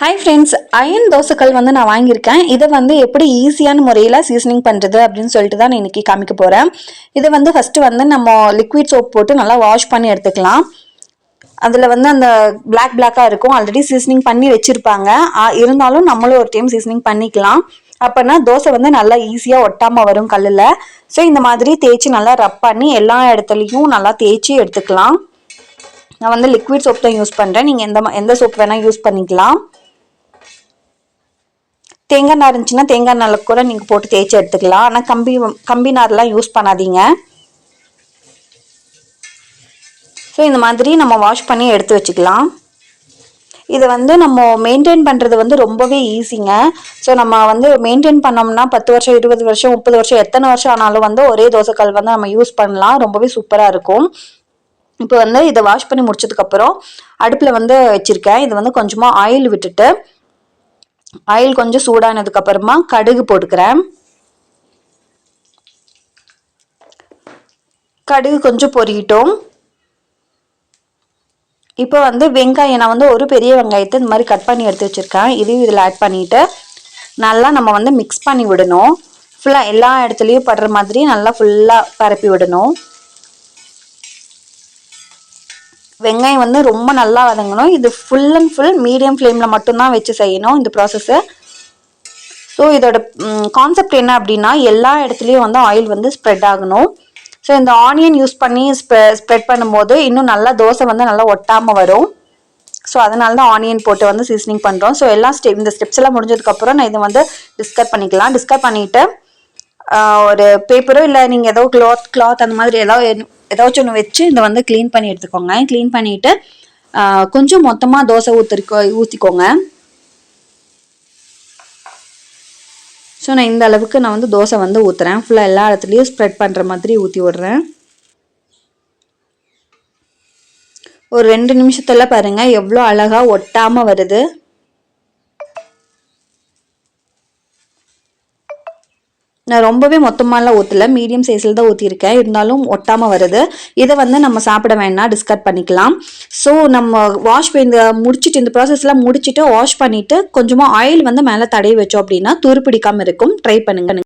Hi friends, iron தோசைக்கல் வந்து நான் வாங்கியிருக்கேன். இதை வந்து எப்படி ஈஸியான முறையில் சீசனிங் பண்ணுறது அப்படின்னு சொல்லிட்டு தான் நான் இன்றைக்கி காமிக்க போகிறேன். இதை வந்து ஃபஸ்ட்டு வந்து நம்ம லிக்விட் சோப் போட்டு நல்லா வாஷ் பண்ணி எடுத்துக்கலாம். அதில் வந்து அந்த பிளாக்காக இருக்கும், ஆல்ரெடி சீசனிங் பண்ணி வச்சுருப்பாங்க. இருந்தாலும் நம்மளும் ஒரு டைம் சீசனிங் பண்ணிக்கலாம். அப்போனா தோசை வந்து நல்லா ஈஸியாக ஒட்டாமல் வரும் கல்லில். ஸோ இந்த மாதிரி தேய்ச்சி நல்லா ரப் பண்ணி எல்லா இடத்துலையும் நல்லா தேய்ச்சி எடுத்துக்கலாம். நான் வந்து லிக்விட் சோப் தான் யூஸ் பண்ணுறேன். நீங்கள் எந்த சோப் வேணால் யூஸ் பண்ணிக்கலாம். தேங்காய் நார் இருந்துச்சுன்னா தேங்காய் நார் கூட நீங்கள் போட்டு தேய்ச்சி எடுத்துக்கலாம். ஆனால் கம்பி நார்லாம் யூஸ் பண்ணாதீங்க. ஸோ இந்த மாதிரி நம்ம வாஷ் பண்ணி எடுத்து வச்சுக்கலாம். இதை வந்து நம்ம மெயின்டைன் பண்ணுறது வந்து ரொம்பவே ஈஸிங்க. ஸோ நம்ம வந்து மெயின்டைன் பண்ணோம்னா 10 வருஷம் 20 வருஷம் 30 வருஷம் எத்தனை வருஷம் ஆனாலும் வந்து ஒரே தோசைக்கல் வந்து நம்ம யூஸ் பண்ணலாம். ரொம்பவே சூப்பராக இருக்கும். இப்போ வந்து இதை வாஷ் பண்ணி முடிச்சதுக்கப்புறம் அடுப்பில் வந்து வச்சுருக்கேன். இது வந்து கொஞ்சமாக ஆயில் விட்டுட்டு ஆயில் கொஞ்சம் சூடானதுக்கு அப்புறமா கடுகு போட்டுக்கிறேன். கடுகு கொஞ்சம் பொரியிட்டோம். இப்போ வந்து வெங்காயம், நான் வந்து ஒரு பெரிய வெங்காயத்தை இந்த மாதிரி கட் பண்ணி எடுத்து வச்சுருக்கேன். இதையும் இதில் ஆட் பண்ணிவிட்டு நல்லா நம்ம வந்து மிக்ஸ் பண்ணி விடணும். ஃபுல்லாக எல்லா இடத்துலையும் படுற மாதிரி நல்லா ஃபுல்லாக பரப்பி விடணும். வெங்காயம் வந்து ரொம்ப நல்லா வதங்கணும். இது ஃபுல் அண்ட் ஃபுல் மீடியம் ஃப்ளேமில் மட்டும்தான் வச்சு செய்யணும் இந்த ப்ராசஸ்ஸை. ஸோ இதோட கான்செப்ட் என்ன அப்படின்னா, எல்லா இடத்துலையும் வந்து ஆயில் வந்து ஸ்ப்ரெட் ஆகணும். ஸோ இந்த ஆனியன் யூஸ் பண்ணி ஸ்ப்ரெட் பண்ணும்போது இன்னும் நல்லா தோசை வந்து நல்லா ஒட்டாமல் வரும். ஸோ அதனால தான் ஆனியன் போட்டு வந்து சீசனிங் பண்ணுறோம். ஸோ இந்த ஸ்டெப்ஸ் எல்லாம் முடிஞ்சதுக்கப்புறம் நான் இதை வந்து டிஸ்கட் பண்ணிவிட்டு ஒரு பேப்பரோ இல்லை நீங்கள் ஏதோ கிளாத் அந்த மாதிரி ஏதாச்சும் ஒன்று வச்சு இதை வந்து க்ளீன் பண்ணி எடுத்துக்கோங்க. க்ளீன் பண்ணிவிட்டு கொஞ்சம் மொத்தமாக தோசை ஊற்றிக்கோங்க. ஸோ நான் இந்த அளவுக்கு நான் வந்து தோசை வந்து ஊற்றுறேன். ஃபுல்லாக எல்லா இடத்துலையும் ஸ்ப்ரெட் பண்ணுற மாதிரி ஊற்றி விடுறேன். ஒரு 2 நிமிஷத்தில் பாருங்கள் எவ்வளோ அழகாக ஒட்டாமல் வருது. நான் ரொம்பவே மொத்தமாலாம் ஊற்றல, மீடியம் சைஸில் தான் ஊற்றிருக்கேன். இருந்தாலும் ஒட்டாமல் வருது. இதை வந்து நம்ம சாப்பிட வேணாம், டிஸ்கார்ட் பண்ணிக்கலாம். ஸோ நம்ம இந்த ப்ராசஸ்லாம் முடிச்சுட்டு வாஷ் பண்ணிவிட்டு கொஞ்சமாக ஆயில் வந்து மேலே தடவி வச்சோம் அப்படின்னா துரு பிடிக்காமல் இருக்கும். ட்ரை பண்ணுங்க.